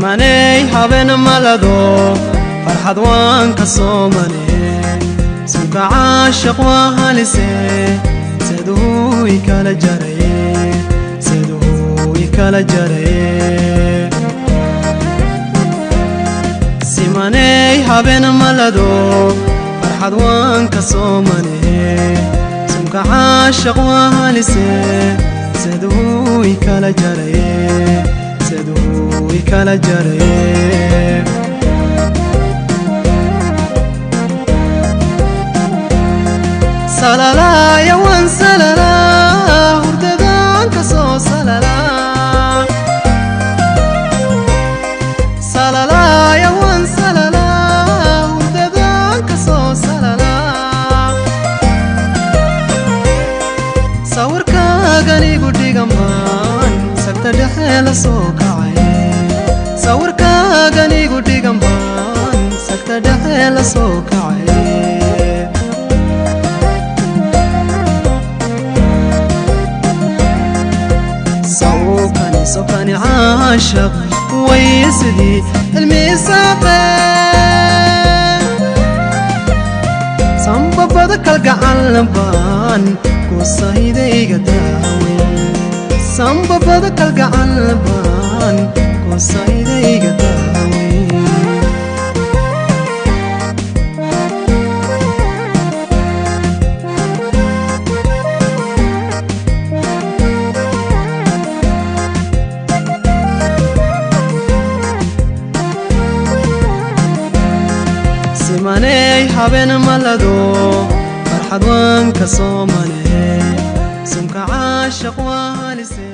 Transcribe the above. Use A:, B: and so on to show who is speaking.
A: simaney haben malado farxad waan ka soomanay suuqa caashaq waa halise siduu ikala jaray simaney haben malado farxad waan ka soomanay suuqa caashaq waa halise siduu ikala jaray salala ya wan salala hurdadan ka soo salala salala ya wan salala hurdadan ka soo salala sawirkaagan igu dhigamaan sagta dhexe la soo kacay sawirkaagan igu dhigamaan sagta dhexe la soo kacay سوكاني عاشق ويسدي المسافة سنبب ذاك القلبان كوسايدي قداوي سنبب ذاك القلبان كوسايدي قداوي simaney haben malado farxad waan ka soomanay sunka caashaq waa halise